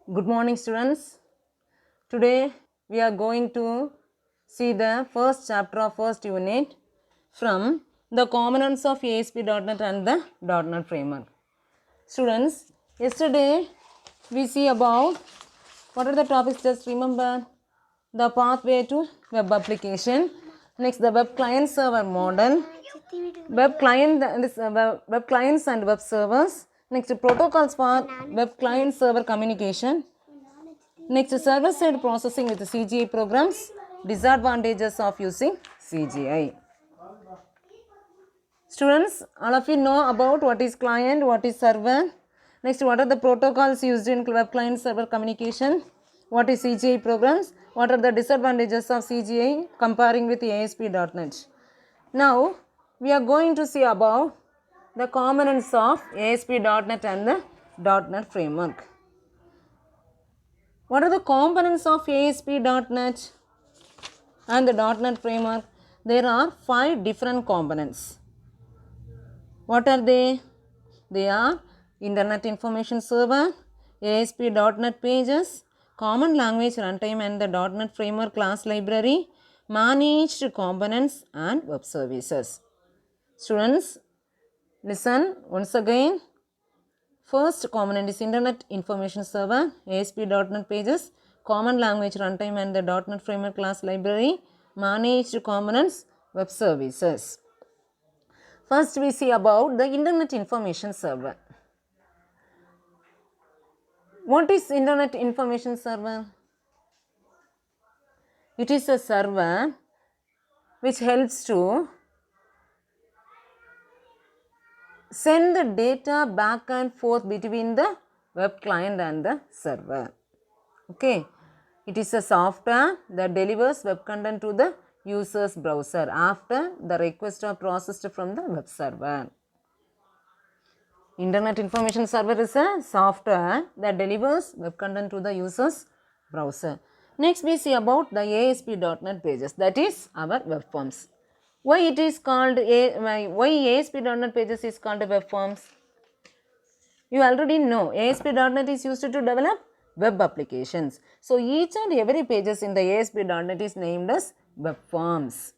Good morning, students. Today we are going to see the first chapter of first unit from the components of ASP.NET and the .NET framework. Students, yesterday we see about what are the topics. Just remember the pathway to web application. Next, the web client server model, web clients and web servers. Next, protocols for web client server communication. Next, server-side processing with CGI programs, disadvantages of using CGI. Students, all of you know about what is client, what is server. Next, what are the protocols used in web client server communication? What is CGI programs? What are the disadvantages of CGI comparing with ASP.NET? Now, we are going to see about the components of ASP.NET and the .NET framework. What are the components of ASP.NET and the .NET framework? There are 5 different components. What are they? They are Internet Information Server, ASP.NET Pages, Common Language Runtime and the .NET Framework Class Library, Managed Components and Web Services. Students, listen once again. First component is Internet Information Server, ASP.NET Pages, Common Language Runtime and the .NET Framework Class Library, Managed Components, Web Services. First we see about the Internet Information Server. What is Internet Information Server? It is a server which helps to send the data back and forth between the web client and the server. Okay, it is a software that delivers web content to the user's browser after the requests are processed from the web server. Internet Information Server is a software that delivers web content to the user's browser. Next, we see about the ASP.NET Pages, that is our web forms. Why it is called why ASP.NET Pages is called web forms? You already know ASP.NET is used to develop web applications. So, each and every pages in the ASP.NET is named as web forms.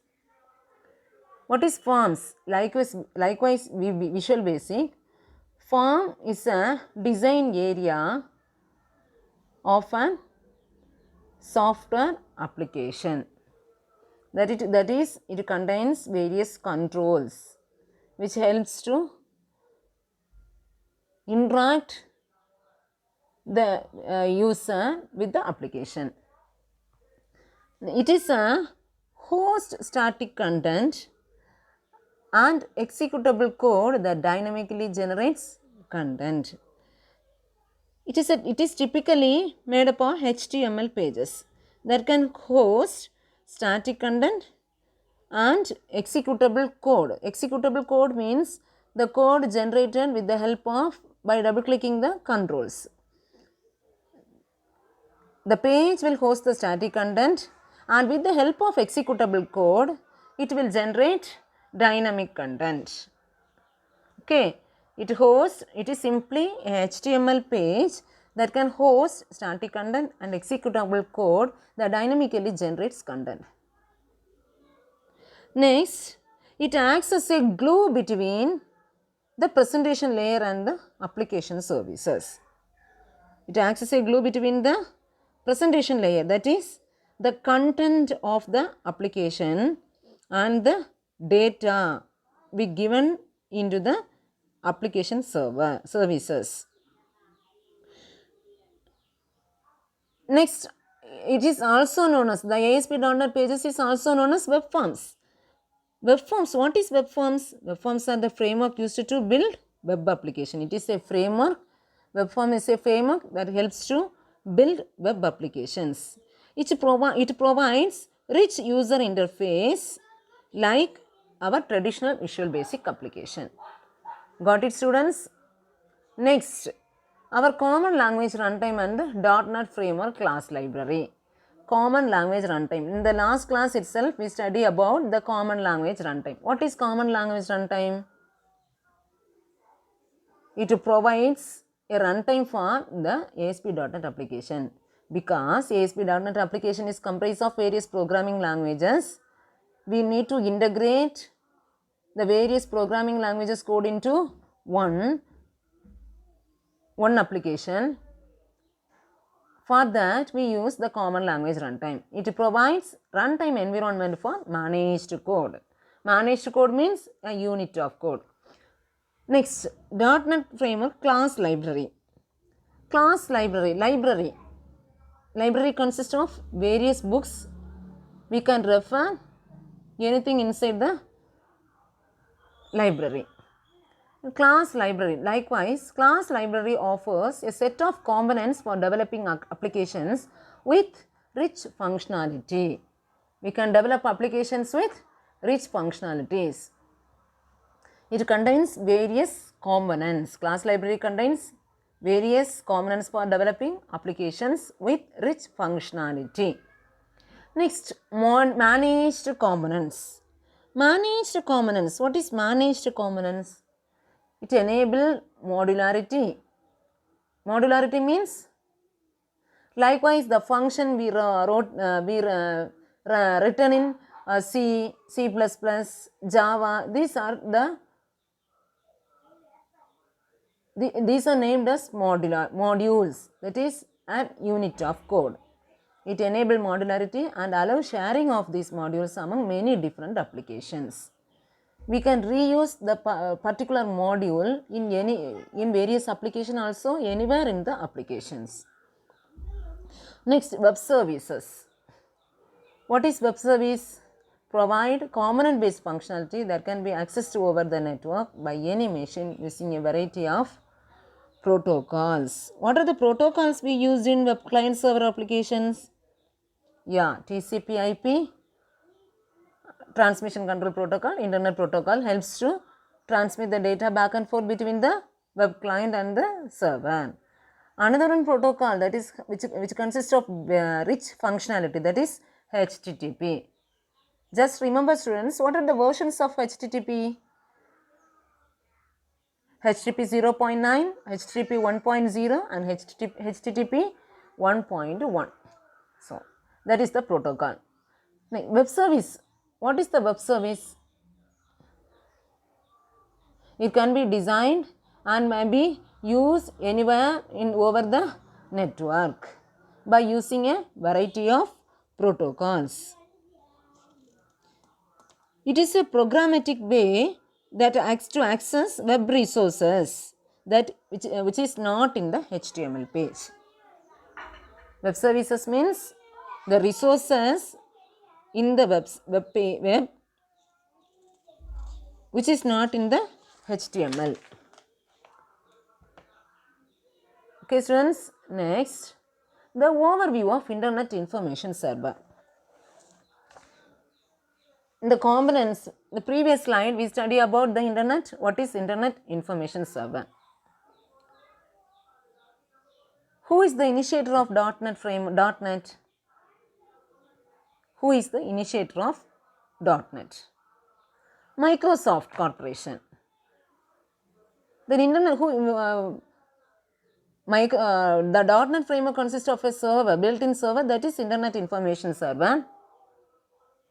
What is forms? Likewise Visual Basic. Form is a design area of a software application. That is, it contains various controls which helps to interact the user with the application. It is a host static content and executable code that dynamically generates content. It is typically made up of HTML pages that can host static content and executable code. Executable code means the code generated with the help of by double clicking the controls. The page will host the static content and with the help of executable code, it will generate dynamic content. Okay, it is simply a HTML page that can host static content and executable code that dynamically generates content. Next, it acts as a glue between the presentation layer and the application services. It acts as a glue between the presentation layer, that is the content of the application, and the data be given into the application services. Next, it is also known as the ASP.NET Pages is also known as web forms. Web forms, what is web forms? Web forms are the framework used to build web application. It is a framework. Web form is a framework that helps to build web applications. It provides rich user interface like our traditional Visual Basic application. Got it, students? Next, our Common Language Runtime and .NET Framework Class Library. Common Language Runtime. In the last class itself, we study about the Common Language Runtime. What is Common Language Runtime? It provides a runtime for the ASP.NET application, because ASP.NET application is comprised of various programming languages. We need to integrate the various programming languages code into one application. For that, we use the common language runtime. It provides runtime environment for managed code. Managed code means a unit of code. Next, .NET Framework class library. Class library. Library consists of various books. We can refer anything inside the library. Class library. Likewise, class library offers a set of components for developing applications with rich functionality. We can develop applications with rich functionalities. It contains various components. Class library contains various components for developing applications with rich functionality. Next, managed components. Managed components. What is managed components? It enables modularity. Modularity means, likewise, the function we written in C, C++, Java. These are named as modules. That is a unit of code. It enables modularity and allows sharing of these modules among many different applications. We can reuse the particular module in various applications also, anywhere in the applications. Next, web services. What is web service? Provide component-based functionality that can be accessed over the network by any machine using a variety of protocols. What are the protocols we use in web client server applications? Yeah, TCP/IP, transmission control protocol, internet protocol, helps to transmit the data back and forth between the web client and the server. Another one protocol that is which consists of rich functionality, that is HTTP. Just remember, students, what are the versions of HTTP? HTTP 0.9, HTTP 1.0 and HTTP 1.1. So, that is the protocol. Now, web service. What is the web service? It can be designed and may be used anywhere over the network by using a variety of protocols. It is a programmatic way that acts to access web resources which is not in the HTML page. Web services means the resources in the web which is not in the HTML. Okay, students, next, the overview of Internet Information Server. In the components, the previous slide we study about the Internet. What is Internet Information Server? Who is the initiator of .NET? Who is the initiator of .NET? Microsoft Corporation. Then Internet, the .NET framework consists of a server, built-in server, that is Internet Information Server.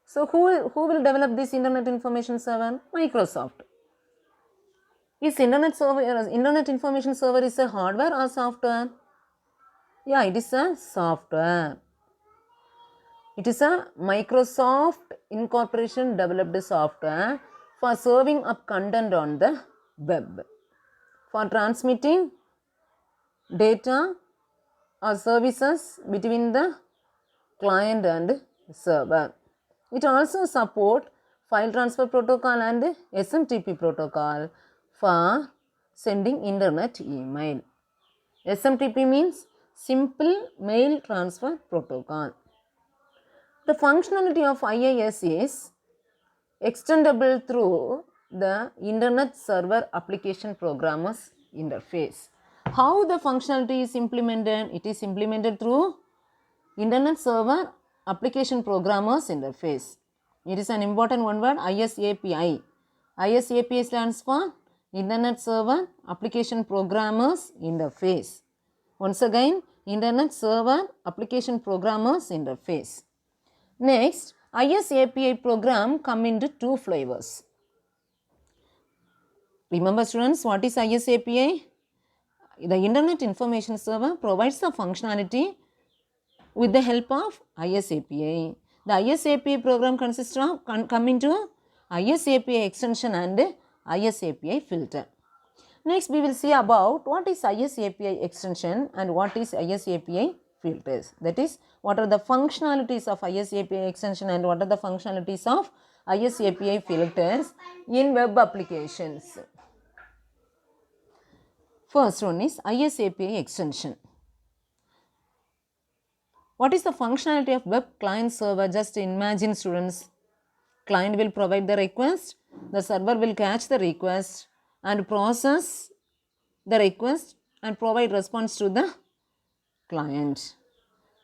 So, who will develop this Internet Information Server? Microsoft. Is Internet Information Server is a hardware or software? Yeah, it is a software. It is a Microsoft Incorporation developed software for serving up content on the web, for transmitting data or services between the client and server. It also supports file transfer protocol and SMTP protocol for sending internet email. SMTP means Simple Mail Transfer Protocol. The functionality of IIS is extendable through the Internet Server Application Programmers Interface. How the functionality is implemented? It is implemented through Internet Server Application Programmers Interface. It is an important one word, ISAPI. ISAPI stands for Internet Server Application Programmers Interface. Once again, Internet Server Application Programmers Interface. Next, ISAPI program come into two flavors. Remember students, what is ISAPI? The Internet Information Server provides the functionality with the help of ISAPI. The ISAPI program consists of come into ISAPI extension and ISAPI filter. Next, we will see about what is ISAPI extension and what is ISAPI filters. That is, what are the functionalities of ISAPI extension and what are the functionalities of ISAPI filters in web applications. First one is ISAPI extension. What is the functionality of web client server? Just imagine students, client will provide the request, the server will catch the request and process the request and provide response to the client.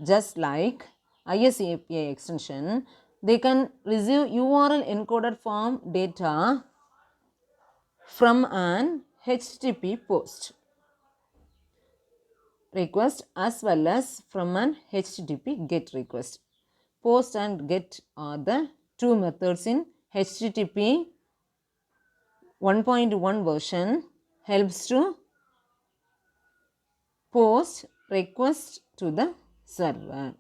Just like ISAPI extension, they can receive URL encoded form data from an HTTP post request as well as from an HTTP GET request. Post and GET are the two methods in HTTP 1.1 version. Helps to post request to the server.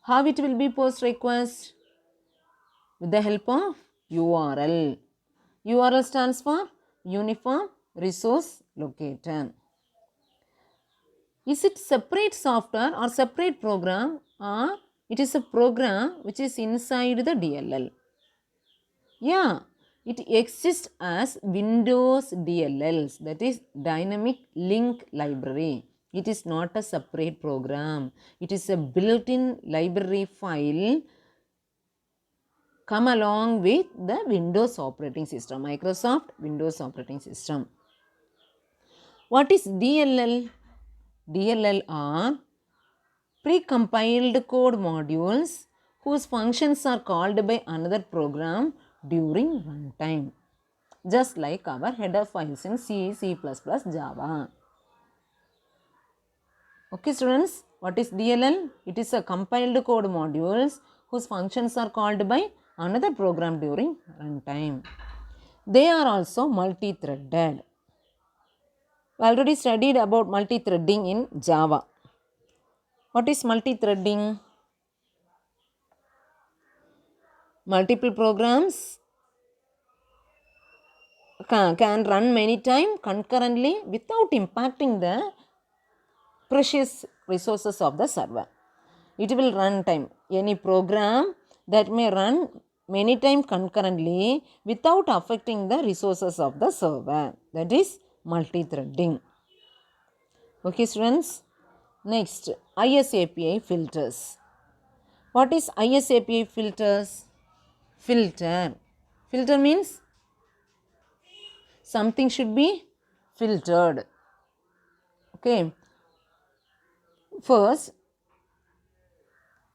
How it will be post request? With the help of URL. URL stands for Uniform Resource Locator. Is it separate software or separate program, or it is a program which is inside the DLL? Yeah, it exists as Windows DLLs, that is Dynamic Link Library. It is not a separate program. It is a built-in library file come along with the Windows operating system, Microsoft Windows operating system. What is DLL? DLL are pre-compiled code modules whose functions are called by another program during runtime, just like our header files in C, C++, Java. Okay students, what is DLL? It is a compiled code modules whose functions are called by another program during runtime. They are also multi-threaded. We already studied about multi-threading in Java. What is multi-threading? Multiple programs can run many times concurrently without impacting the precious resources of the server. It will run time. Any program that may run many times concurrently without affecting the resources of the server. That is multi-threading. Okay students. Next, ISAPI filters. What is ISAPI filters? Filter. Filter means something should be filtered. Okay. First,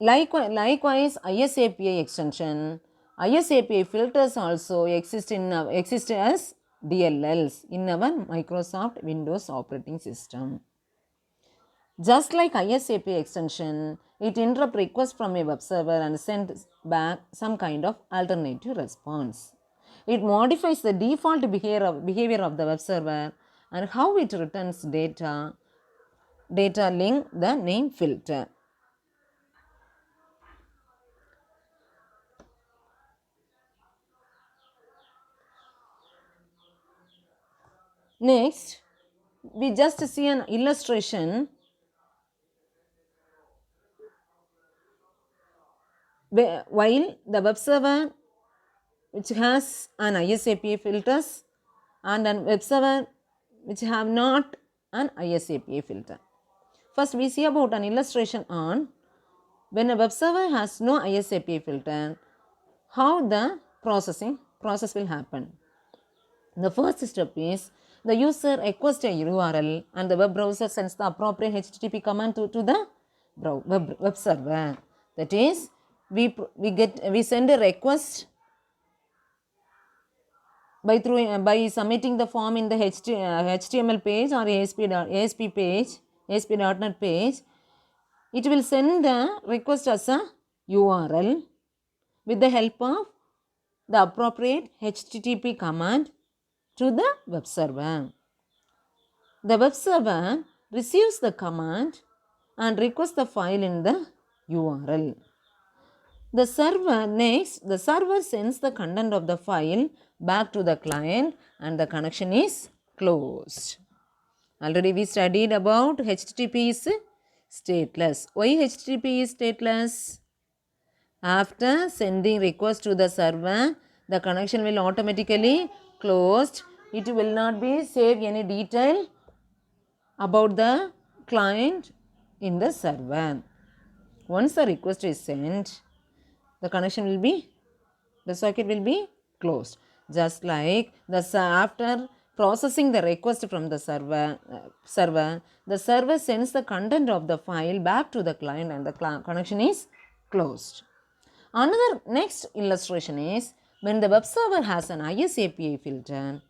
likewise ISAPI extension, ISAPI filters also exist as DLLs in our Microsoft Windows operating system. Just like ISAPI extension, it interrupts requests from a web server and sends back some kind of alternative response. It modifies the default behavior of the web server and how it returns data link the name filter. Next, we just see an illustration while the web server which has an ISAPI filters and an web server which have not an ISAPI filter. First, we see about an illustration on when a web server has no ISAPI filter, how the process will happen. The first step is the user requests a URL and the web browser sends the appropriate HTTP command to the web server. That is, we send a request by submitting the form in the HTML page or ASP page, ASP.NET page, it will send the request as a URL with the help of the appropriate HTTP command to the web server. The web server receives the command and requests the file in the URL. The server sends the content of the file back to the client and the connection is closed. Already we studied about HTTP is stateless. Why HTTP is stateless? After sending request to the server, the connection will automatically closed. It will not be save any detail about the client in the server. Once the request is sent, the socket will be closed. Just like after processing the request from the server, the server sends the content of the file back to the client and the connection is closed. Another next illustration is when the web server has an ISAPI filter.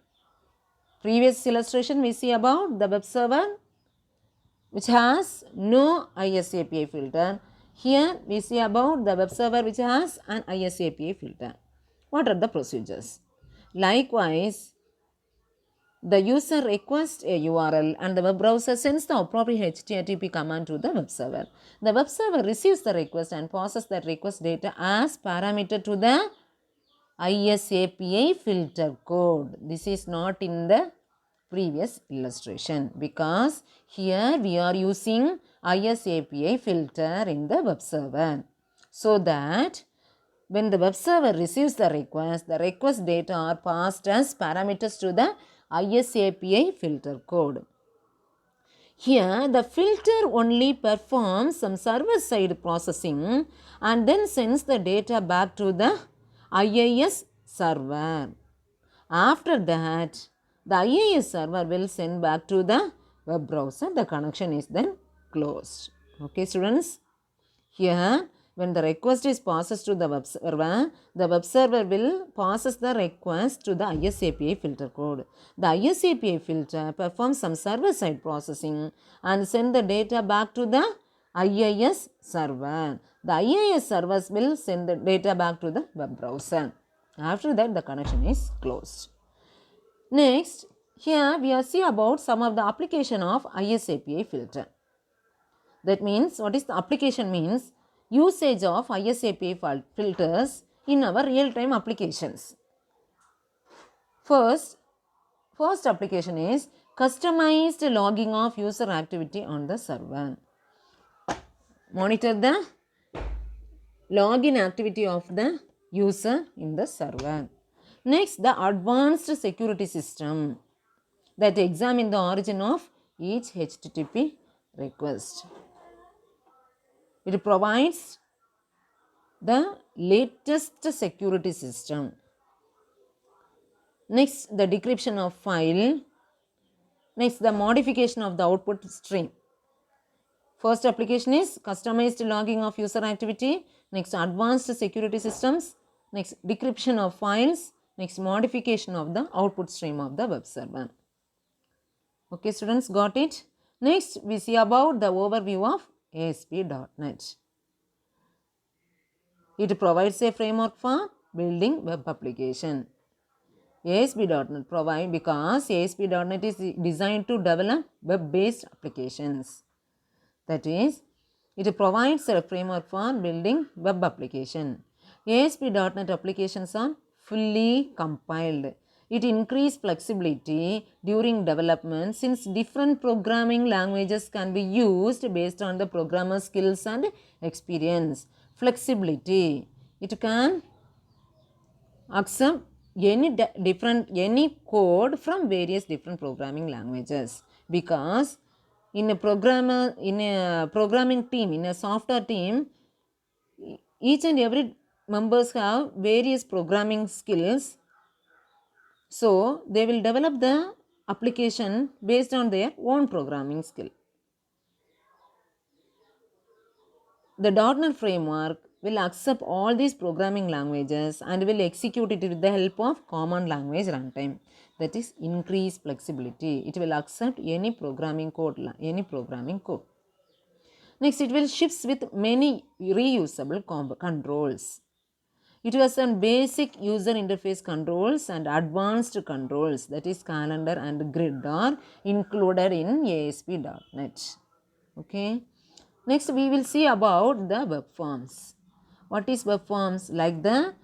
Previous illustration we see about the web server which has no ISAPI filter. Here we see about the web server which has an ISAPI filter. What are the procedures? Likewise, the user requests a URL and the web browser sends the appropriate HTTP command to the web server. The web server receives the request and passes that request data as parameter to the ISAPI filter code. This is not in the previous illustration because here we are using ISAPI filter in the web server, so that when the web server receives the request data are passed as parameters to the ISAPI filter code. Here the filter only performs some server side processing and then sends the data back to the IIS server. After that, the IIS server will send back to the web browser. The connection is then closed. Okay, students. Here, when the request is passed to the web server will passes the request to the ISAPI filter code. The ISAPI filter performs some server-side processing and send the data back to the IIS server. The IIS servers will send the data back to the web browser. After that, the connection is closed. Next, here we are see about some of the application of ISAPI filter. That means, what is the application means? Usage of ISAPI filters in our real-time applications. First application is customized logging of user activity on the server. Monitor the login activity of the user in the server. Next, the advanced security system that examine the origin of each HTTP request. It provides the latest security system. Next, the decryption of file. Next, the modification of the output stream. First application is customized logging of user activity. Next, advanced security systems. Next, decryption of files. Next, modification of the output stream of the web server. Okay, students, got it? Next, we see about the overview of ASP.NET. It provides a framework for building web application. ASP.NET provide because ASP.NET is designed to develop web-based applications. That is, it provides a framework for building web application. ASP.NET applications are fully compiled. It increases flexibility during development since different programming languages can be used based on the programmer's skills and experience. Flexibility. It can accept any code from various different programming languages, because in a programming team, in a software team, each and every members have various programming skills. So, they will develop the application based on their own programming skill. The .NET framework will accept all these programming languages and will execute it with the help of common language runtime. That is increased flexibility. It will accept any programming code. Next, it will ship with many reusable controls. It has some basic user interface controls and advanced controls, that is calendar and grid, are included in ASP.NET. Okay. Next, we will see about the web forms. What is web forms? Like the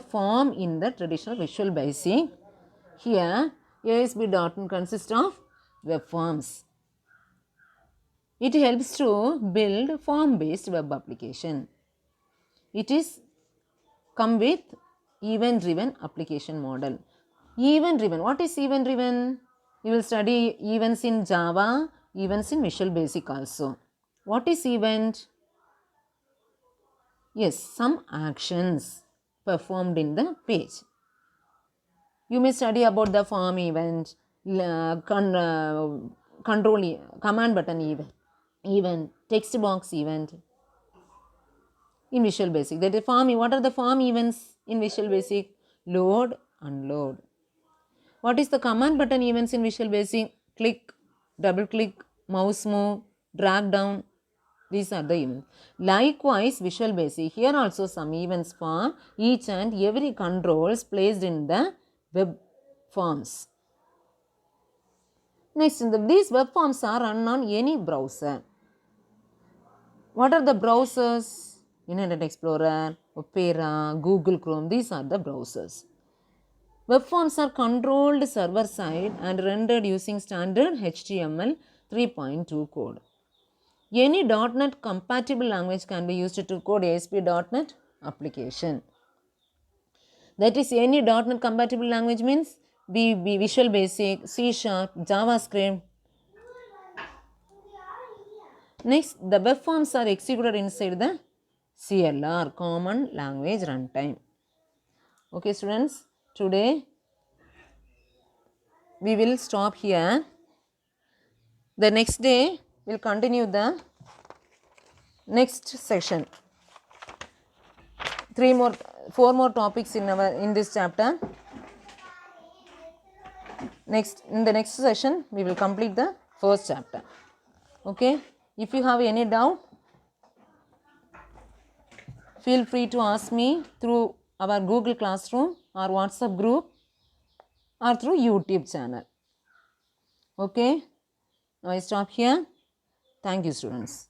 form in the traditional Visual Basic. Here, ASP.NET consists of web forms. It helps to build form-based web application. It is come with event-driven application model. Event-driven. What is event-driven? You will study events in Java, events in Visual Basic also. What is event? Yes, some actions performed in the page. You may study about the form event, command button event, text box event in Visual Basic. That is form. What are the form events in Visual Basic? Load, unload. What is the command button events in Visual Basic? Click, double click, mouse move, drag down. These are the events. Likewise, Visual Basic, here also some events for each and every controls placed in the web forms. Next, these web forms are run on any browser. What are the browsers? Internet Explorer, Opera, Google Chrome, these are the browsers. Web forms are controlled server side and rendered using standard HTML 3.2 code. Any .NET compatible language can be used to code ASP.NET application. That is, any .NET compatible language means Visual Basic, C#, JavaScript. Next, the web forms are executed inside the CLR, Common Language Runtime. Okay students, today we will stop here. The next day we will continue the next session. 4 more topics in this chapter. In the next session we will complete the first chapter. Okay. If you have any doubt, feel free to ask me through our Google Classroom or WhatsApp group or through YouTube channel. Okay. Now I stop here. Thank you students.